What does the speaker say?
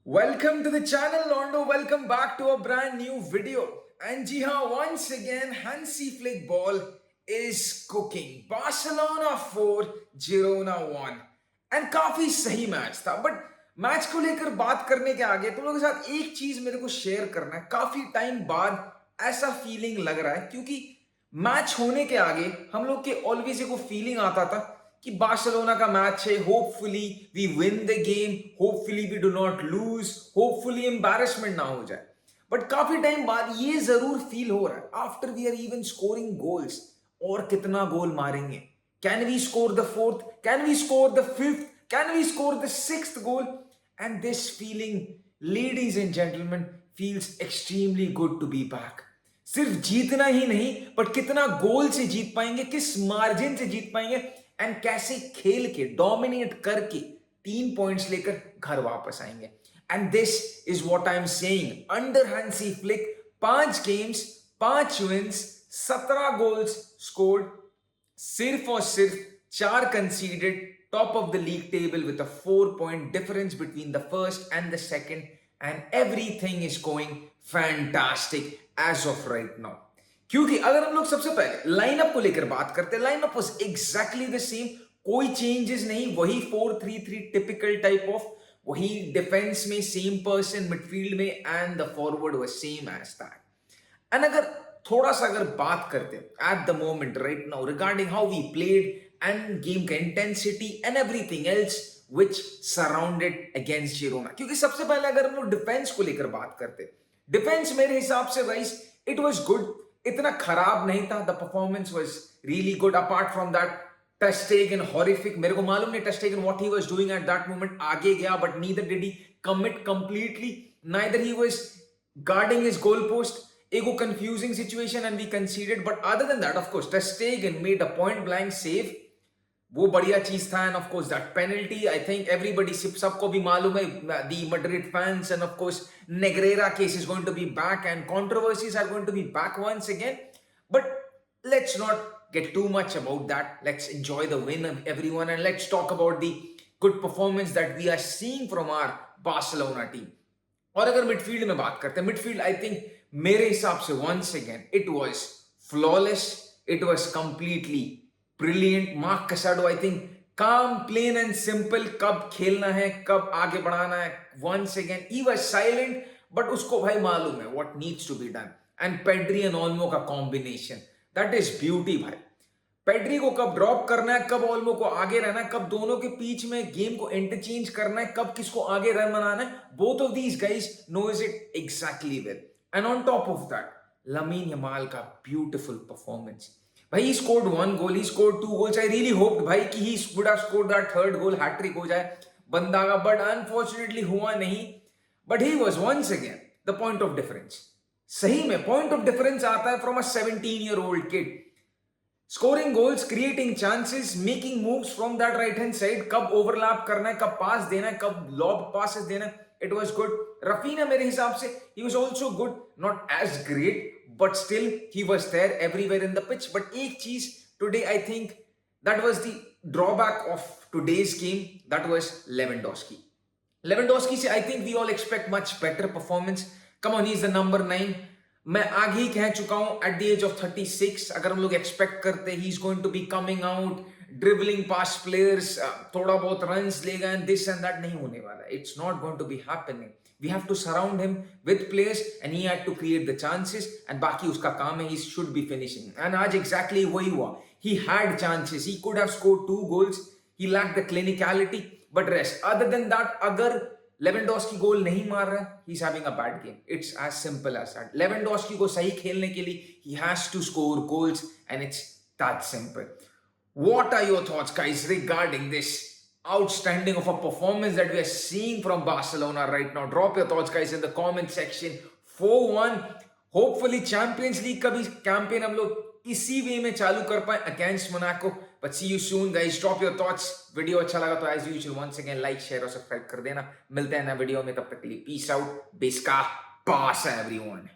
Welcome to the channel, Londo. Welcome back to a brand new video. And ji haan, once again, Hansi Flick ball is cooking. Barcelona 4, Girona 1. And काफी सही match था. But match को लेकर बात करने के आगे तुम लोगों के साथ एक चीज मेरे को शेयर करना है. काफी टाइम बाद ऐसा फीलिंग लग रहा है क्योंकि मैच होने के आगे हम लोग के ऑलवेज एक फीलिंग आता था कि बार्सिलोना का मैच है, hopefully we win the game, hopefully we do not lose, hopefully embarrassment ना हो जाए. बट काफी टाइम बाद ये जरूर फील हो रहा है after we are even scoring goals. और कितना गोल मारेंगे? Can we score the fourth? Can we score the fifth? Can we score the sixth goal? And this feeling, ladies and gentleman, feels extremely good to be back. सिर्फ जीतना ही नहीं, but कितना गोल से जीत पाएंगे, किस मार्जिन से जीत पाएंगे, एंड कैसे खेल के डोमिनेट करके 3 पॉइंट्स लेकर घर वापस आएंगे. And this is what I am saying. Under Hansi Flick 5 games, 5 wins, 17 goals scored, सिर्फ और सिर्फ 4 conceded, top of the league table with a 4-point difference between the first and the second, and everything is going fantastic as of right now. क्योंकि अगर हम लोग सबसे पहले lineup को लेकर बात करते हैं, lineup was exactly the same, कोई चेंजेस नहीं, वही 4-3-3 टिपिकल टाइप ऑफ, वही डिफेंस में सेम पर्सन, मिडफील्ड में and the forward was same as that. And अगर थोड़ा सा अगर बात करते हैं at the moment right now regarding how we played and game का intensity and everything else which surrounded against Girona, क्योंकि सबसे पहले अगर हम लोग डिफेंस को लेकर बात करते, डिफेंस मेरे हिसाब से गाइस इट वाज गुड, इतना खराब नहीं था. The performance was really good apart from that ter Stegen horrific. मेरे को मालूम नहीं ter Stegen what he was doing at that moment, आगे गया but neither did he commit completely, neither he was guarding his goal post. Ego confusing situation and we conceded, but other than that, of course, Ter Stegen made a point blank save. वो बढ़िया चीज था. And of course that penalty, I think everybody सबको भी मालूम है, the Madrid fans, and of course Negreira case is going to be back and controversies are going to be back once again. But let's not get too much about that. Let's enjoy the win of everyone and let's talk about the good performance that we are seeing from our Barcelona team. और अगर midfield में बात करते हैं, midfield I think मेरे हिसाब से once again it was flawless, it was completely brilliant. Marc Casado I think काम, प्लेन एंड सिंपल, कब खेलना है, कब आगे बढ़ाना है. Once again he was silent, but उसको भाई मालूम है what needs to be done. And Pedri and Olmo का कॉम्बिनेशन, दैट इज ब्यूटी भाई. पेड्री को कब ड्रॉप करना है, कब ओल्मो को आगे रहना है, कब दोनों के बीच में गेम को इंटरचेंज करना है, कब किसको आगे रन बनाना है, both of these guys knows it exactly well. And on top of that Lamine Yamal का ब्यूटीफुल परफॉर्मेंस. भाई he scored 1 goal, he scored 2 goals. I really hoped भाई कि he would have scored that third goal, hat trick हो जाए बंदा का, but unfortunately हुआ नहीं. But he was once again the point of difference. सही में पॉइंट ऑफ डिफरेंस आता है from a 17-year-old kid. Scoring goals, creating chances, making moves from that right hand side, कब overlap करना है, कब पास देना है, कब lob passes देना है. It was good. Rafinha मेरे हिसाब से he was also good, not as great, but still he was there everywhere in the pitch. But एक चीज today I think that was the drawback of today's game, that was Lewandowski. Lewandowski से I think we all expect much better performance. Come on, he is the number 9. मैं आगे ही कह चुका हूं at the age of 36 अगर हम लोग expect करते he is going to be coming out dribbling past players, थोड़ा बहुत रन्स लेगा एंड दिस एंड दैट, नहीं होने वाला. It's not going to be happening. We have to surround him with players and he had to create the chances and बाकी उसका काम है, he should be finishing. And आज exactly वही हुआ. He had chances, he could have scored 2 goals, he lacked the clinicality, but rest other than that अगर Lewandowski goal नहीं मार रहा है, he's having a bad game. It's as simple as that. Lewandowski को सही खेलने के लिए he has to score goals and it's that simple. What are your thoughts, guys, regarding this outstanding of a performance that we are seeing from Barcelona right now? Drop your thoughts, guys, in the comment section. 4-1. Hopefully Champions League का भी campaign हम लोग इसी वे में चालू कर पाए against Monaco. But see you soon, guys. Drop your thoughts. Video अच्छा लगा तो as usual once again like, share और सब्सक्राइब कर देना. मिलते हैं नए वीडियो में, तब तक के लिए peace out. Bisca pass everyone.